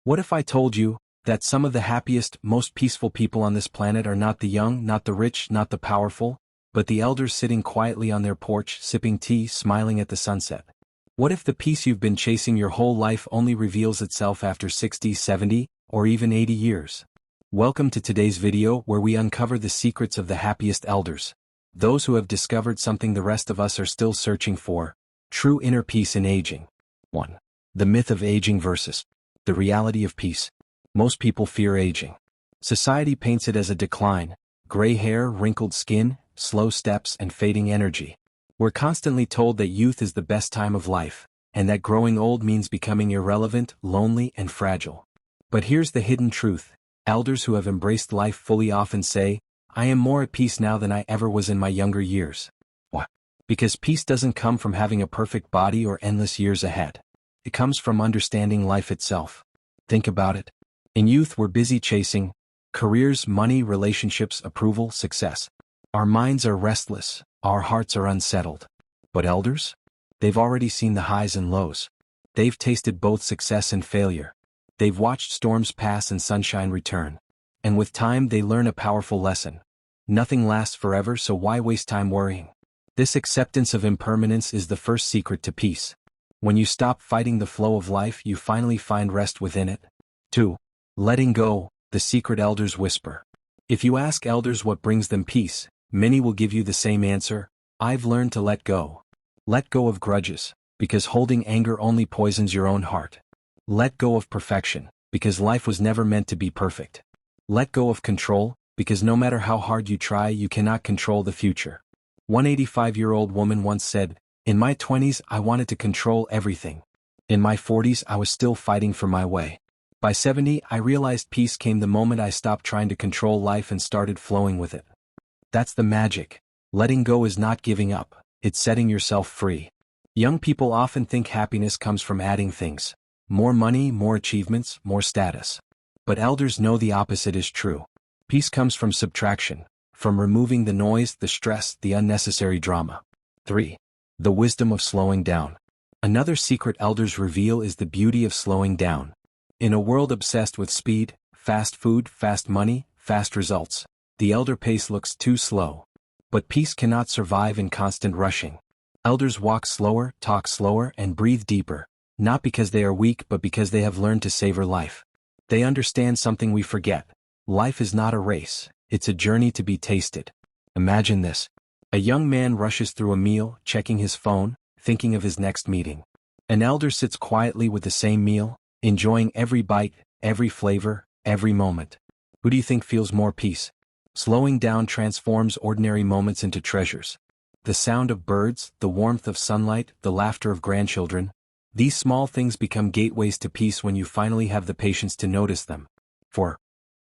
What if I told you that some of the happiest, most peaceful people on this planet are not the young, not the rich, not the powerful, but the elders sitting quietly on their porch, sipping tea, smiling at the sunset? What if the peace you've been chasing your whole life only reveals itself after 60, 70, or even 80 years? Welcome to today's video where we uncover the secrets of the happiest elders, those who have discovered something the rest of us are still searching for: true inner peace in aging. 1. The myth of aging versus the reality of peace. Most people fear aging. Society paints it as a decline: gray hair, wrinkled skin, slow steps, and fading energy. We're constantly told that youth is the best time of life, and that growing old means becoming irrelevant, lonely, and fragile. But here's the hidden truth. Elders who have embraced life fully often say, "I am more at peace now than I ever was in my younger years." Why? Because peace doesn't come from having a perfect body or endless years ahead. It comes from understanding life itself. Think about it. In youth, we're busy chasing careers, money, relationships, approval, success. Our minds are restless, our hearts are unsettled. But elders? They've already seen the highs and lows. They've tasted both success and failure. They've watched storms pass and sunshine return. And with time, they learn a powerful lesson. Nothing lasts forever, so why waste time worrying? This acceptance of impermanence is the first secret to peace. When you stop fighting the flow of life, you finally find rest within it. 2. Letting go, the secret elders whisper. If you ask elders what brings them peace, many will give you the same answer: I've learned to let go. Let go of grudges, because holding anger only poisons your own heart. Let go of perfection, because life was never meant to be perfect. Let go of control, because no matter how hard you try, you cannot control the future. One 85-year-old woman once said, "In my 20s, I wanted to control everything. In my 40s, I was still fighting for my way. By 70, I realized peace came the moment I stopped trying to control life and started flowing with it." That's the magic. Letting go is not giving up, it's setting yourself free. Young people often think happiness comes from adding things: more money, more achievements, more status. But elders know the opposite is true. Peace comes from subtraction, from removing the noise, the stress, the unnecessary drama. 3. The wisdom of slowing down. Another secret elders reveal is the beauty of slowing down. In a world obsessed with speed, fast food, fast money, fast results, the elder pace looks too slow. But peace cannot survive in constant rushing. Elders walk slower, talk slower, and breathe deeper, not because they are weak but because they have learned to savor life. They understand something we forget. Life is not a race, it's a journey to be tasted. Imagine this. A young man rushes through a meal, checking his phone, thinking of his next meeting. An elder sits quietly with the same meal, enjoying every bite, every flavor, every moment. Who do you think feels more peace? Slowing down transforms ordinary moments into treasures. The sound of birds, the warmth of sunlight, the laughter of grandchildren. These small things become gateways to peace when you finally have the patience to notice them. 4.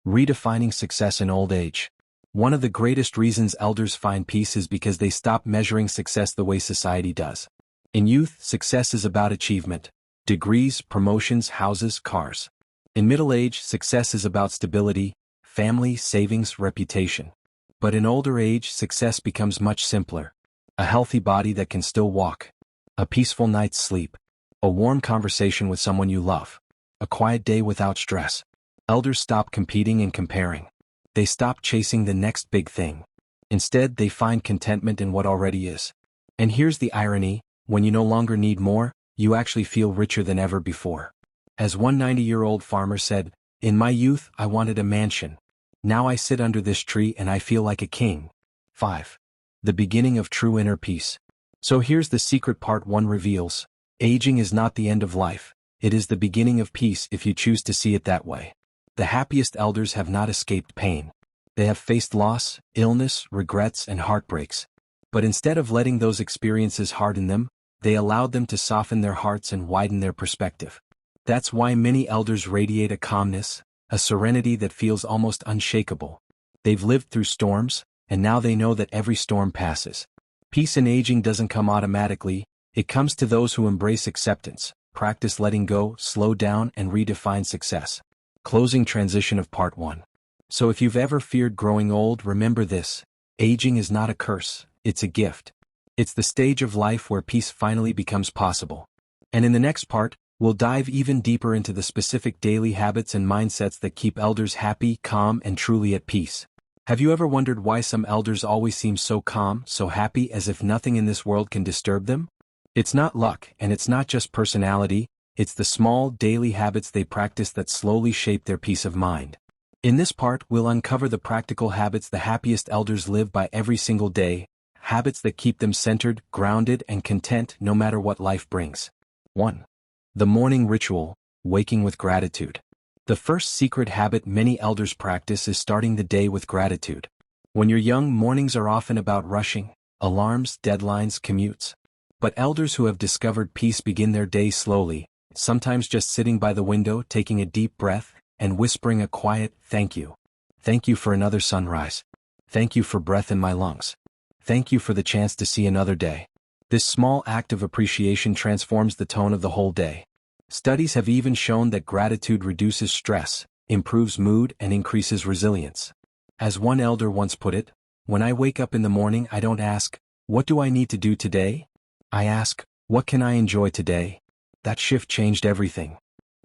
Redefining success in old age. One of the greatest reasons elders find peace is because they stop measuring success the way society does. In youth, success is about achievement: degrees, promotions, houses, cars. In middle age, success is about stability: family, savings, reputation. But in older age, success becomes much simpler: a healthy body that can still walk, a peaceful night's sleep, a warm conversation with someone you love, a quiet day without stress. Elders stop competing and comparing. They stop chasing the next big thing. Instead, they find contentment in what already is. And here's the irony: when you no longer need more, you actually feel richer than ever before. As one 90-year-old farmer said, "In my youth, I wanted a mansion. Now I sit under this tree and I feel like a king." 5. The beginning of true inner peace. So here's the secret part 1 reveals: aging is not the end of life, it is the beginning of peace if you choose to see it that way. The happiest elders have not escaped pain. They have faced loss, illness, regrets, and heartbreaks. But instead of letting those experiences harden them, they allowed them to soften their hearts and widen their perspective. That's why many elders radiate a calmness, a serenity that feels almost unshakable. They've lived through storms, and now they know that every storm passes. Peace in aging doesn't come automatically, it comes to those who embrace acceptance, practice letting go, slow down, and redefine success. Closing transition of part 1. So if you've ever feared growing old, remember this: aging is not a curse, it's a gift. It's the stage of life where peace finally becomes possible. And in the next part, We'll dive even deeper into the specific daily habits and mindsets that keep elders happy, calm, and truly at peace. Have you ever wondered why some elders always seem so calm, so happy, as if nothing in this world can disturb them? It's not luck, and it's not just personality, it's the small, daily habits they practice that slowly shape their peace of mind. In this part, we'll uncover the practical habits the happiest elders live by every single day, habits that keep them centered, grounded, and content no matter what life brings. 1. The morning ritual, waking with gratitude. The first secret habit many elders practice is starting the day with gratitude. When you're young, mornings are often about rushing, alarms, deadlines, commutes. But elders who have discovered peace begin their day slowly, sometimes just sitting by the window, taking a deep breath, and whispering a quiet, "Thank you. Thank you for another sunrise. Thank you for breath in my lungs. Thank you for the chance to see another day." This small act of appreciation transforms the tone of the whole day. Studies have even shown that gratitude reduces stress, improves mood, and increases resilience. As one elder once put it, "When I wake up in the morning, I don't ask, 'What do I need to do today?' I ask, 'What can I enjoy today?'" That shift changed everything.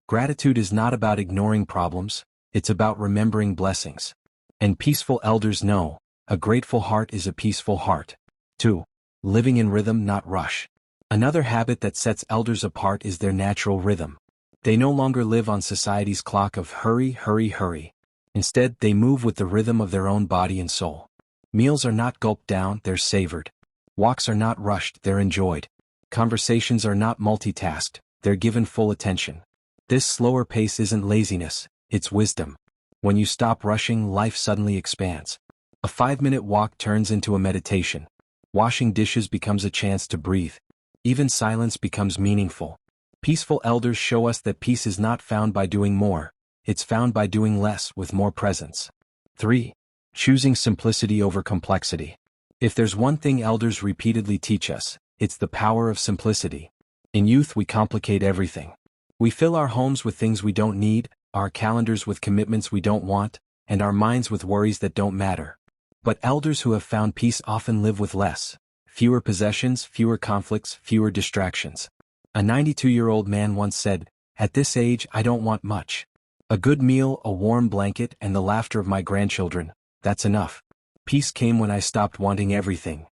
Gratitude is not about ignoring problems, it's about remembering blessings. And peaceful elders know, a grateful heart is a peaceful heart. 2. Living in rhythm, not rush. Another habit that sets elders apart is their natural rhythm. They no longer live on society's clock of hurry, hurry, hurry. Instead, they move with the rhythm of their own body and soul. Meals are not gulped down, they're savored. Walks are not rushed, they're enjoyed. Conversations are not multitasked, they're given full attention. This slower pace isn't laziness, it's wisdom. When you stop rushing, life suddenly expands. A 5-minute walk turns into a meditation. Washing dishes becomes a chance to breathe. Even silence becomes meaningful. Peaceful elders show us that peace is not found by doing more, it's found by doing less with more presence. 3. Choosing simplicity over complexity. If there's one thing elders repeatedly teach us, it's the power of simplicity. In youth, we complicate everything. We fill our homes with things we don't need, our calendars with commitments we don't want, and our minds with worries that don't matter. But elders who have found peace often live with less. Fewer possessions, fewer conflicts, fewer distractions. A 92-year-old man once said, "At this age, I don't want much. A good meal, a warm blanket, and the laughter of my grandchildren, that's enough." Peace came when I stopped wanting everything.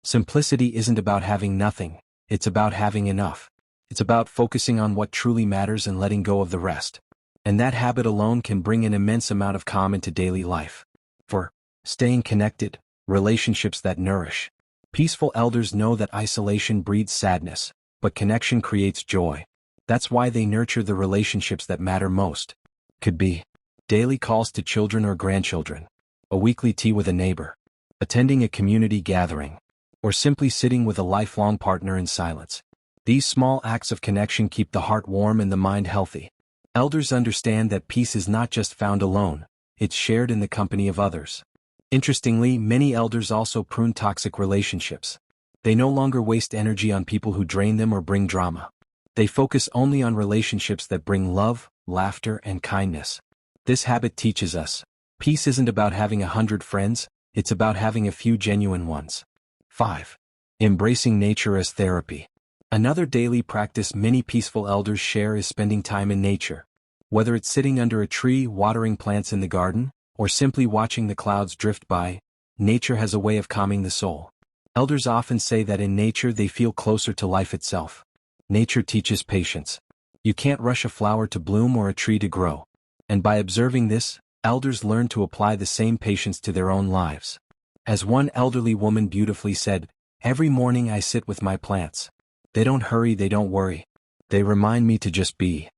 Simplicity isn't about having nothing, it's about having enough. It's about focusing on what truly matters and letting go of the rest. And that habit alone can bring an immense amount of calm into daily life. 4. Staying connected, relationships that nourish. Peaceful elders know that isolation breeds sadness, but connection creates joy. That's why they nurture the relationships that matter most. Could be daily calls to children or grandchildren, a weekly tea with a neighbor, attending a community gathering, or simply sitting with a lifelong partner in silence. These small acts of connection keep the heart warm and the mind healthy. Elders understand that peace is not just found alone, it's shared in the company of others. Interestingly, many elders also prune toxic relationships. They no longer waste energy on people who drain them or bring drama. They focus only on relationships that bring love, laughter, and kindness. This habit teaches us, peace isn't about having 100 friends, it's about having a few genuine ones. 5. Embracing nature as therapy. Another daily practice many peaceful elders share is spending time in nature. Whether it's sitting under a tree, watering plants in the garden, or simply watching the clouds drift by, nature has a way of calming the soul. Elders often say that in nature they feel closer to life itself. Nature teaches patience. You can't rush a flower to bloom or a tree to grow. And by observing this, elders learn to apply the same patience to their own lives. As one elderly woman beautifully said, "Every morning I sit with my plants. They don't hurry, they don't worry. They remind me to just be."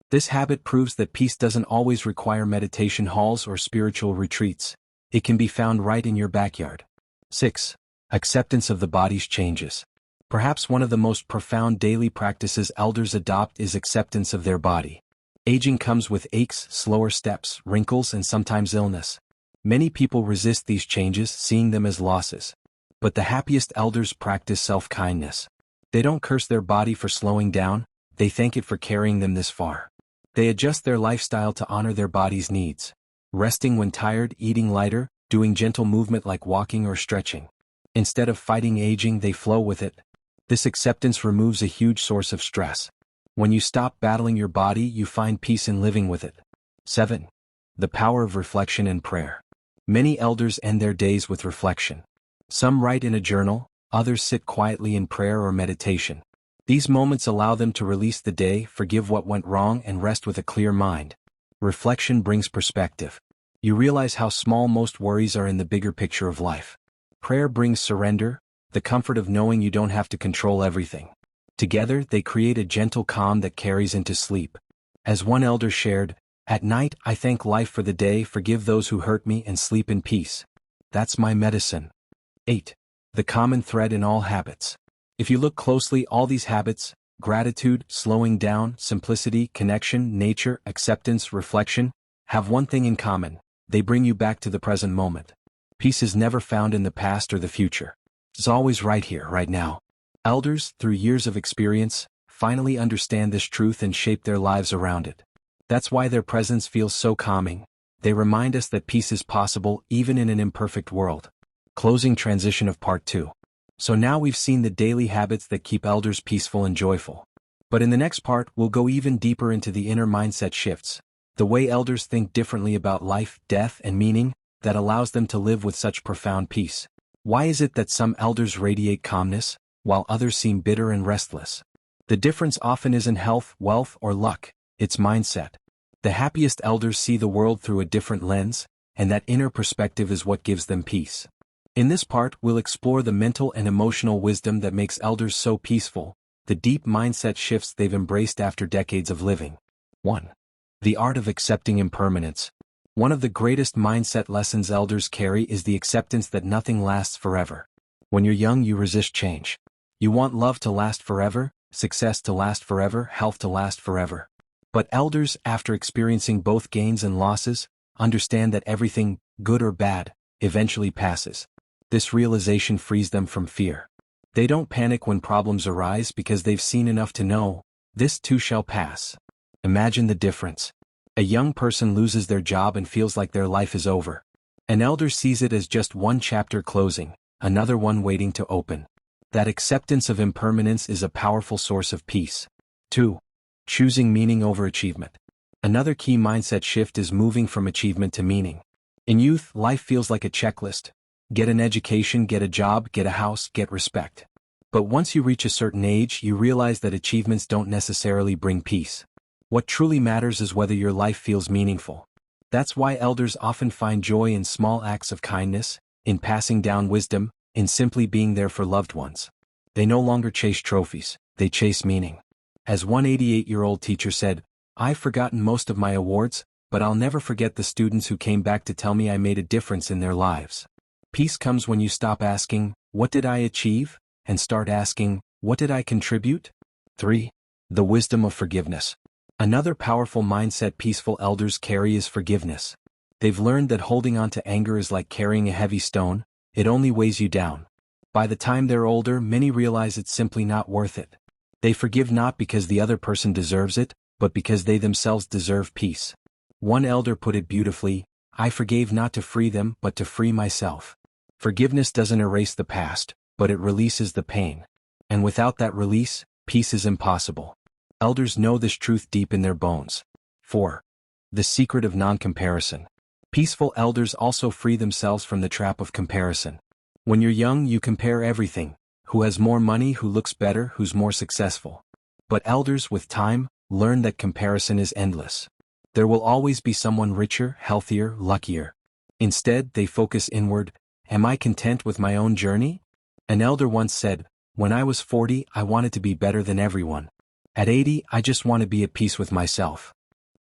This habit proves that peace doesn't always require meditation halls or spiritual retreats. It can be found right in your backyard. 6. Acceptance of the body's changes. Perhaps one of the most profound daily practices elders adopt is acceptance of their body. Aging comes with aches, slower steps, wrinkles, and sometimes illness. Many people resist these changes, seeing them as losses. But the happiest elders practice self-kindness. They don't curse their body for slowing down, they thank it for carrying them this far. They adjust their lifestyle to honor their body's needs. Resting when tired, eating lighter, doing gentle movement like walking or stretching. Instead of fighting aging, they flow with it. This acceptance removes a huge source of stress. When you stop battling your body, you find peace in living with it. 7. The power of reflection and prayer. Many elders end their days with reflection. Some write in a journal, others sit quietly in prayer or meditation. These moments allow them to release the day, forgive what went wrong, and rest with a clear mind. Reflection brings perspective. You realize how small most worries are in the bigger picture of life. Prayer brings surrender, the comfort of knowing you don't have to control everything. Together, they create a gentle calm that carries into sleep. As one elder shared, "At night, I thank life for the day, forgive those who hurt me, and sleep in peace. That's my medicine." 8. The common thread in all habits. If you look closely, all these habits, gratitude, slowing down, simplicity, connection, nature, acceptance, reflection, have one thing in common: they bring you back to the present moment. Peace is never found in the past or the future. It's always right here, right now. Elders, through years of experience, finally understand this truth and shape their lives around it. That's why their presence feels so calming. They remind us that peace is possible even in an imperfect world. Closing transition of part 2. So now we've seen the daily habits that keep elders peaceful and joyful. But in the next part, we'll go even deeper into the inner mindset shifts, the way elders think differently about life, death, and meaning, that allows them to live with such profound peace. Why is it that some elders radiate calmness, while others seem bitter and restless? The difference often isn't health, wealth, or luck, it's mindset. The happiest elders see the world through a different lens, and that inner perspective is what gives them peace. In this part, we'll explore the mental and emotional wisdom that makes elders so peaceful, the deep mindset shifts they've embraced after decades of living. 1. The art of accepting impermanence. One of the greatest mindset lessons elders carry is the acceptance that nothing lasts forever. When you're young, you resist change. You want love to last forever, success to last forever, health to last forever. But elders, after experiencing both gains and losses, understand that everything, good or bad, eventually passes. This realization frees them from fear. They don't panic when problems arise because they've seen enough to know, this too shall pass. Imagine the difference. A young person loses their job and feels like their life is over. An elder sees it as just one chapter closing, another one waiting to open. That acceptance of impermanence is a powerful source of peace. 2. Choosing meaning over achievement. Another key mindset shift is moving from achievement to meaning. In youth, life feels like a checklist. Get an education, get a job, get a house, get respect. But once you reach a certain age, you realize that achievements don't necessarily bring peace. What truly matters is whether your life feels meaningful. That's why elders often find joy in small acts of kindness, in passing down wisdom, in simply being there for loved ones. They no longer chase trophies, they chase meaning. As one 88-year-old teacher said, "I've forgotten most of my awards, but I'll never forget the students who came back to tell me I made a difference in their lives." Peace comes when you stop asking, "What did I achieve?" and start asking, "What did I contribute?" 3. The wisdom of forgiveness. Another powerful mindset peaceful elders carry is forgiveness. They've learned that holding on to anger is like carrying a heavy stone, it only weighs you down. By the time they're older, many realize it's simply not worth it. They forgive not because the other person deserves it, but because they themselves deserve peace. One elder put it beautifully, "I forgave not to free them, but to free myself." Forgiveness doesn't erase the past, but it releases the pain. And without that release, peace is impossible. Elders know this truth deep in their bones. 4. The secret of non-comparison. Peaceful elders also free themselves from the trap of comparison. When you're young, you compare everything: who has more money, who looks better, who's more successful. But elders, with time, learn that comparison is endless. There will always be someone richer, healthier, luckier. Instead, they focus inward. Am I content with my own journey? An elder once said, "When I was 40, I wanted to be better than everyone. At 80, I just want to be at peace with myself."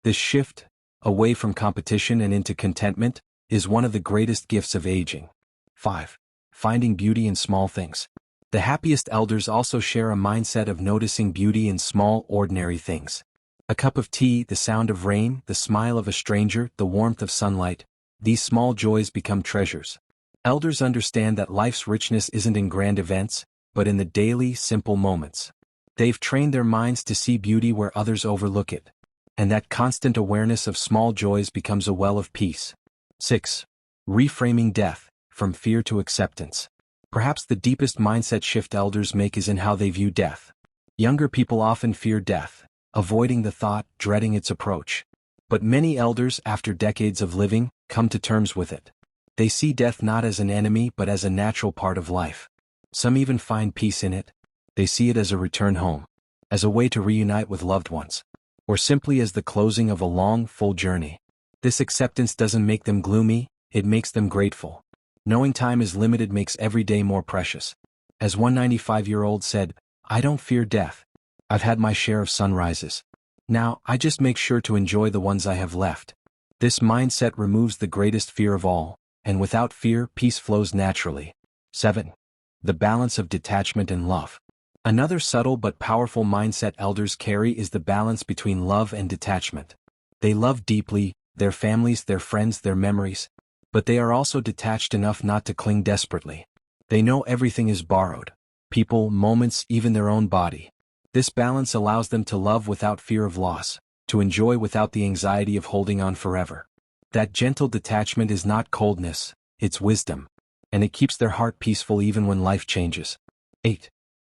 This shift, away from competition and into contentment, is one of the greatest gifts of aging. 5. Finding beauty in small things. The happiest elders also share a mindset of noticing beauty in small, ordinary things. A cup of tea, the sound of rain, the smile of a stranger, the warmth of sunlight. These small joys become treasures. Elders understand that life's richness isn't in grand events, but in the daily, simple moments. They've trained their minds to see beauty where others overlook it. And that constant awareness of small joys becomes a well of peace. 6. Reframing death, from fear to acceptance. Perhaps the deepest mindset shift elders make is in how they view death. Younger people often fear death. avoiding the thought, dreading its approach. But many elders, after decades of living, come to terms with it. They see death not as an enemy but as a natural part of life. Some even find peace in it. They see it as a return home, as a way to reunite with loved ones, or simply as the closing of a long, full journey. This acceptance doesn't make them gloomy, it makes them grateful. Knowing time is limited makes every day more precious. As one 95-year-old said, "I don't fear death. I've had my share of sunrises. Now, I just make sure to enjoy the ones I have left." This mindset removes the greatest fear of all, and without fear, peace flows naturally. 7. The balance of detachment and love. Another subtle but powerful mindset elders carry is the balance between love and detachment. They love deeply, their families, their friends, their memories, but they are also detached enough not to cling desperately. They know everything is borrowed. People, moments, even their own body. This balance allows them to love without fear of loss, to enjoy without the anxiety of holding on forever. That gentle detachment is not coldness, it's wisdom, and it keeps their heart peaceful even when life changes. 8.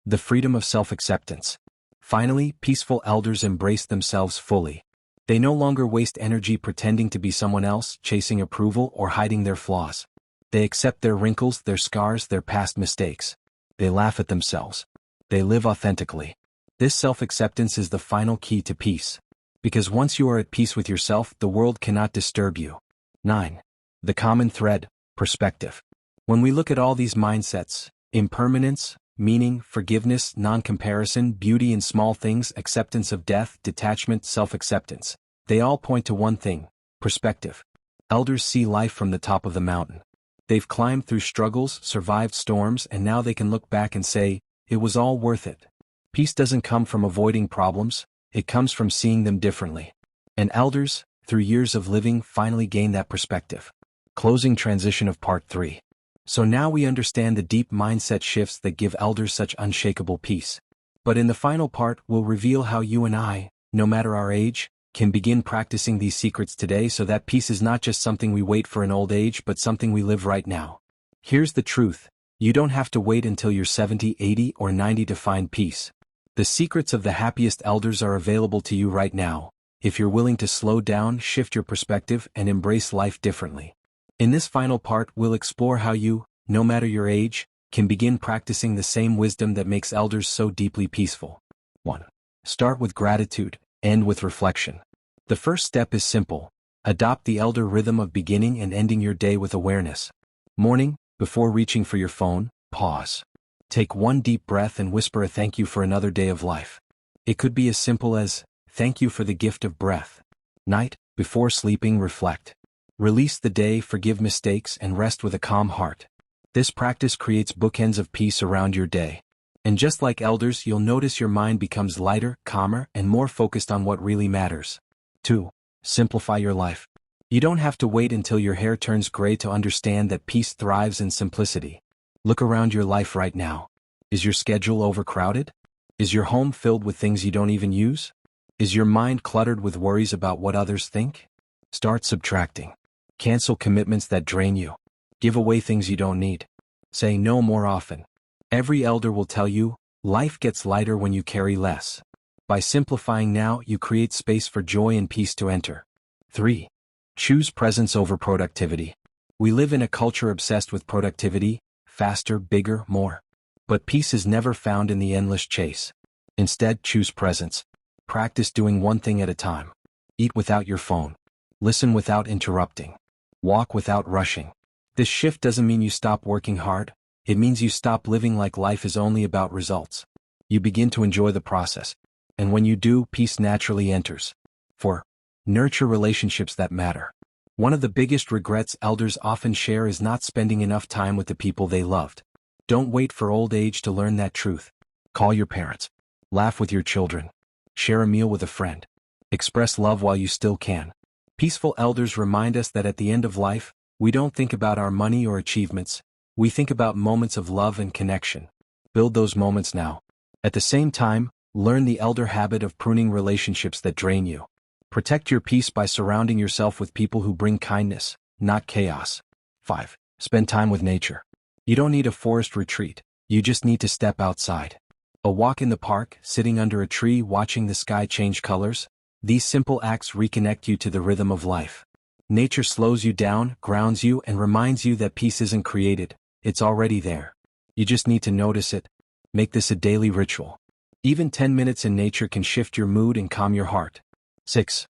The freedom of self-acceptance. Finally, peaceful elders embrace themselves fully. They no longer waste energy pretending to be someone else, chasing approval, or hiding their flaws. They accept their wrinkles, their scars, their past mistakes. They laugh at themselves. They live authentically. This self-acceptance is the final key to peace. Because once you are at peace with yourself, the world cannot disturb you. 9. The common thread, perspective. When we look at all these mindsets, impermanence, meaning, forgiveness, non-comparison, beauty in small things, acceptance of death, detachment, self-acceptance, they all point to one thing: perspective. Elders see life from the top of the mountain. They've climbed through struggles, survived storms, and now they can look back and say, it was all worth it. Peace doesn't come from avoiding problems, it comes from seeing them differently. And elders, through years of living, finally gain that perspective. Closing transition of part 3. So now we understand the deep mindset shifts that give elders such unshakable peace. But in the final part, we'll reveal how you and I, no matter our age, can begin practicing these secrets today so that peace is not just something we wait for in old age but something we live right now. Here's the truth: you don't have to wait until you're 70, 80, or 90 to find peace. The secrets of the happiest elders are available to you right now, if you're willing to slow down, shift your perspective, and embrace life differently. In this final part, we'll explore how you, no matter your age, can begin practicing the same wisdom that makes elders so deeply peaceful. 1. Start with gratitude, end with reflection. The first step is simple: adopt the elder rhythm of beginning and ending your day with awareness. Morning, before reaching for your phone, pause. Take one deep breath and whisper a thank you for another day of life. It could be as simple as, thank you for the gift of breath. Night, before sleeping, reflect. Release the day, forgive mistakes, and rest with a calm heart. This practice creates bookends of peace around your day. And just like elders, you'll notice your mind becomes lighter, calmer, and more focused on what really matters. 2. Simplify your life. You don't have to wait until your hair turns gray to understand that peace thrives in simplicity. Look around your life right now. Is your schedule overcrowded? Is your home filled with things you don't even use? Is your mind cluttered with worries about what others think? Start subtracting. Cancel commitments that drain you. Give away things you don't need. Say no more often. Every elder will tell you, life gets lighter when you carry less. By simplifying now, you create space for joy and peace to enter. 3. Choose presence over productivity. We live in a culture obsessed with productivity: faster, bigger, more. But peace is never found in the endless chase. Instead, choose presence. Practice doing one thing at a time. Eat without your phone. Listen without interrupting. Walk without rushing. This shift doesn't mean you stop working hard. It means you stop living like life is only about results. You begin to enjoy the process. And when you do, peace naturally enters. 4. Nurture relationships that matter. One of the biggest regrets elders often share is not spending enough time with the people they loved. Don't wait for old age to learn that truth. Call your parents. Laugh with your children. Share a meal with a friend. Express love while you still can. Peaceful elders remind us that at the end of life, we don't think about our money or achievements. We think about moments of love and connection. Build those moments now. At the same time, learn the elder habit of pruning relationships that drain you. Protect your peace by surrounding yourself with people who bring kindness, not chaos. 5. Spend time with nature. You don't need a forest retreat. You just need to step outside. A walk in the park, sitting under a tree watching the sky change colors. These simple acts reconnect you to the rhythm of life. Nature slows you down, grounds you, and reminds you that peace isn't created, it's already there. You just need to notice it. Make this a daily ritual. Even 10 minutes in nature can shift your mood and calm your heart. 6.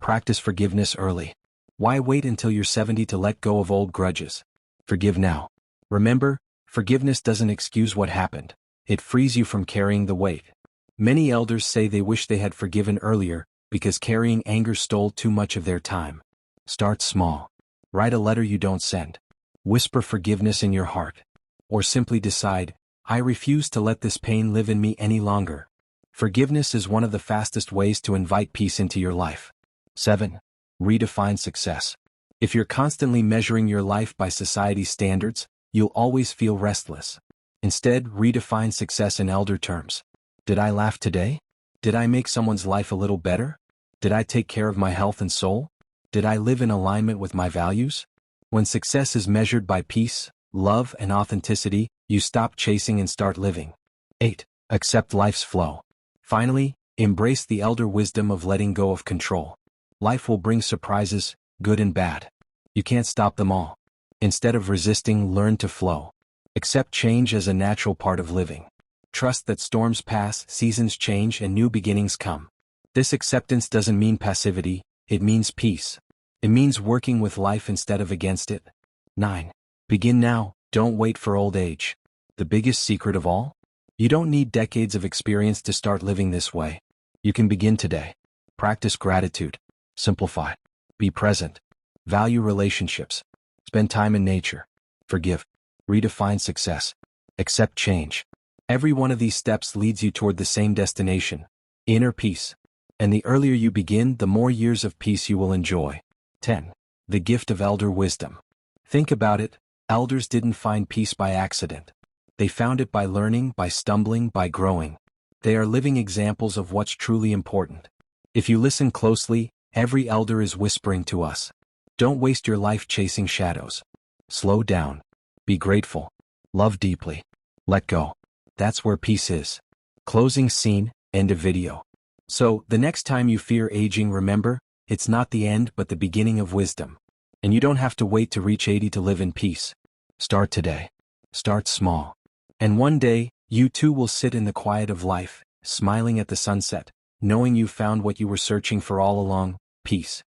Practice forgiveness early. Why wait until you're 70 to let go of old grudges? Forgive now. Remember, forgiveness doesn't excuse what happened. It frees you from carrying the weight. Many elders say they wish they had forgiven earlier, because carrying anger stole too much of their time. Start small. Write a letter you don't send. Whisper forgiveness in your heart. Or simply decide, I refuse to let this pain live in me any longer. Forgiveness is one of the fastest ways to invite peace into your life. 7. Redefine success. If you're constantly measuring your life by society's standards, you'll always feel restless. Instead, redefine success in elder terms. Did I laugh today? Did I make someone's life a little better? Did I take care of my health and soul? Did I live in alignment with my values? When success is measured by peace, love, and authenticity, you stop chasing and start living. 8. Accept life's flow. Finally, embrace the elder wisdom of letting go of control. Life will bring surprises, good and bad. You can't stop them all. Instead of resisting, learn to flow. Accept change as a natural part of living. Trust that storms pass, seasons change, and new beginnings come. This acceptance doesn't mean passivity, it means peace. It means working with life instead of against it. 9. Begin now, don't wait for old age. The biggest secret of all? You don't need decades of experience to start living this way. You can begin today. Practice gratitude. Simplify. Be present. Value relationships. Spend time in nature. Forgive. Redefine success. Accept change. Every one of these steps leads you toward the same destination, inner peace. And the earlier you begin, the more years of peace you will enjoy. 10. The gift of elder wisdom. Think about it, elders didn't find peace by accident. They found it by learning, by stumbling, by growing. They are living examples of what's truly important. If you listen closely, every elder is whispering to us. Don't waste your life chasing shadows. Slow down. Be grateful. Love deeply. Let go. That's where peace is. Closing scene, end of video. So, the next time you fear aging, remember, it's not the end but the beginning of wisdom. And you don't have to wait to reach 80 to live in peace. Start today. Start small. And one day, you too will sit in the quiet of life, smiling at the sunset, knowing you found what you were searching for all along, peace.